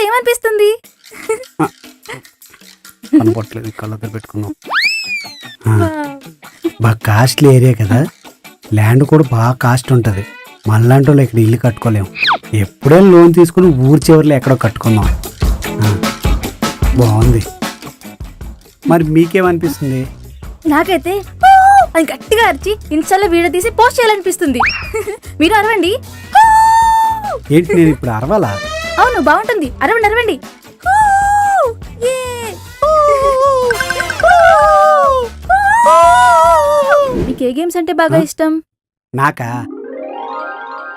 మీకేమనిపిస్తుంది? కనపట్లేదు, కళ్ళతో పెట్టుకున్నాం. బాగా కాస్ట్లీ ఏరియా కదా, ల్యాండ్ కూడా బాగా కాస్ట్ ఉంటుంది. మళ్ళంటూ ఇక్కడ ఇల్లు కట్టుకోలేము. ఎప్పుడైనా లోన్ తీసుకుని ఊరి చివరిలో ఎక్కడో కట్టుకుందాం. బాగుంది. మరి మీకేమనిపిస్తుంది? నాకైతే అది గట్టిగా అరిచి ఇన్స్టాలో వీడియో తీసి పోస్ట్ చేయాలనిపిస్తుంది. మీరు అరవండి. ఏంటి, నేను ఇప్పుడు అరవాలా? అవును, బాగుంటుంది. అరవండి అరవండి. మీకు ఏ గేమ్స్ అంటే బాగా ఇష్టం? నాకా,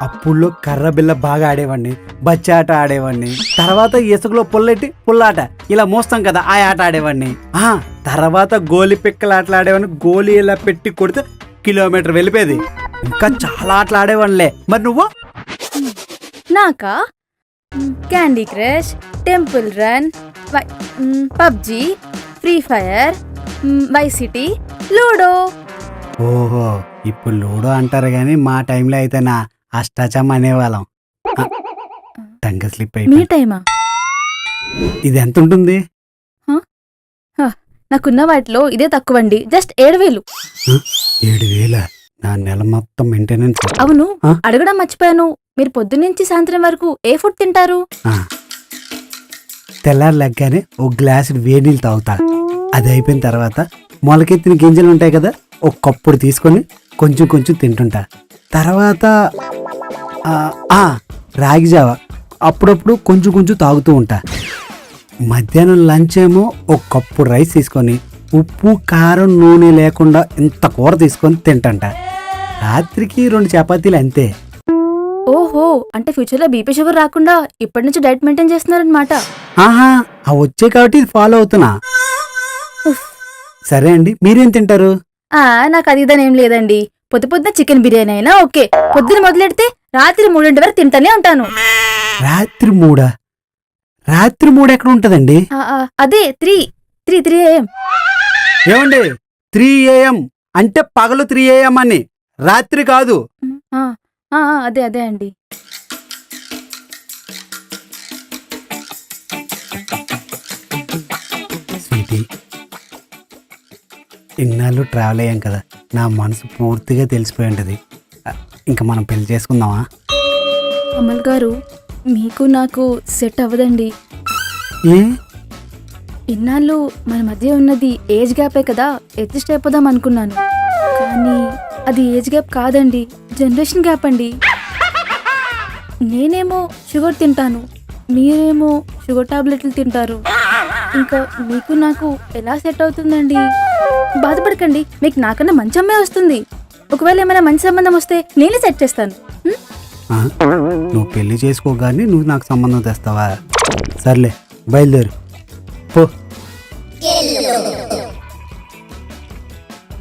అప్పుల్లో కర్ర బిల్ల బాగా ఆడేవాడిని, బచ్చాట ఆడేవాడిని, తర్వాత ఇసుకలో పుల్లెట్టి పుల్లాట ఇలా మోస్తాం కదా ఆ ఆట ఆడేవాడిని. తర్వాత గోలి పిక్కల ఆటలు ఆడేవాడిని. గోలి ఇలా పెట్టి కొడితే కిలోమీటర్ వెళ్ళిపోయేది. ఇంకా చాలా ఆటలు ఆడేవాడిలే. మరి నువ్వు? నాకా Candy Crush, Temple Run, PUBG, Free Fire, Vice City, Ludo. ఓహో, ఇప్పుడు లూడో అంటారు గాని మా టైంలో అయితే నా అష్టాచమ్మ అనేవాళ్ళం. టంగ స్లిప్ మీ అయిపోయింది. టైమా? ఇది ఎంత ఉంటుంది? నాకున్న వాటిలో ఇదే తక్కువండి. జస్ట్ 7,000. 7,000? నా నెల మొత్తం మెయింటెనెన్స్. అవును, అడగడం మర్చిపోయాను. మీరు పొద్దున్నుంచి సాయంత్రం వరకు ఏ ఫుడ్ తింటారు? తెల్లారి లెగ్గానే ఒక గ్లాసు వేడి నీళ్ళు తాగుతా. అది అయిపోయిన తర్వాత మొలకెత్తిన గింజలు ఉంటాయి కదా, ఒక కప్పుడు తీసుకొని కొంచెం కొంచెం తింటుంటా. తర్వాత రాగి జావ అప్పుడప్పుడు కొంచెం కొంచెం తాగుతూ ఉంటా. మధ్యాహ్నం లంచ్ ఏమో ఒక కప్పు రైస్ తీసుకొని ఉప్పు కారం నూనె లేకుండా ఇంత కూర తీసుకొని తింటంట. రాత్రికి 2 చపాతీలు అంతే. ఓహో, అంటే ఫ్యూచర్ లో బీపీ షుగర్ రాకుండా ఇప్పటి నుంచి డైట్ మెయింటైన్ చేస్తున్నారనమాట. ఆ వచ్చే కాబట్టి ఇది ఫాలో అవుతున్నా. సరే అండి, మీరేం తింటారు? నాకు అది ఇదని ఏం లేదండి. పొద్దున చికెన్ బిర్యానీ అయినా ఓకే. పొద్దున మొదలెడితే రాత్రి 3 వరకు తింటానే ఉంటాను. రాత్రి 3? రాత్రి 3 ఎక్కడ ఉంటదండి? అదే 3 AM. ఏమండి, 3 AM అంటే పగలు 3 AM అని, రాత్రి కాదు. అదే అదే అండి. స్వీటీ, ఇన్నాళ్ళు ట్రావెల్ అయ్యాం కదా, నా మనసు పూర్తిగా తెలిసిపోయి ఉంటుంది. ఇంకా మనం పెళ్లి చేసుకుందామా? అమల్ గారు, మీకు నాకు సెట్ అవ్వదండి. ఏ? ఇన్నాళ్ళు మన మధ్య ఉన్నది ఏజ్ గ్యాపే కదా, అడ్జస్ట్ అయిపోదాం అనుకున్నాను. కానీ అది ఏజ్ గ్యాప్ కాదండి, జనరేషన్ గ్యాప్ అండి. నేనేమో షుగర్ తింటాను, మీరేమో షుగర్ టాబ్లెట్లు తింటారు. ఇంకా మీకు నాకు ఎలా సెట్ అవుతుందండి? బాధపడకండి, మీకు నాకన్నా మంచి అమ్మాయి వస్తుంది. ఒకవేళ ఏమైనా మంచి సంబంధం వస్తే నేనే సెట్ చేస్తాను. నువ్వు పెళ్లి చేసుకోగానే నువ్వు నాకు సంబంధం తెస్తావా? సర్లే, బయలుదేరు పో.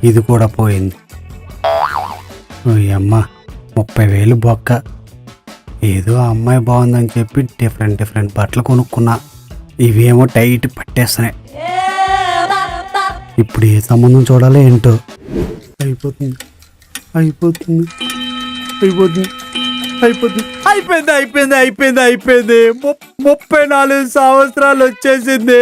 ఇది కూడా పోయింది. అమ్మ, 30,000 బొక్క. ఏదో అమ్మాయి బాగుందని చెప్పి డిఫరెంట్ బట్టలు కొనుక్కున్నా. ఇవేమో టైట్ పట్టేస్తున్నాయి. ఇప్పుడు ఏ సంబంధం చూడాలో ఏంటో. అయిపోతుంది అయిపోతుంది అయిపోతుంది అయిపోతుంది అయిపోయింది అయిపోయింది అయిపోయింది అయిపోయింది 34 సంవత్సరాలు వచ్చేసింది.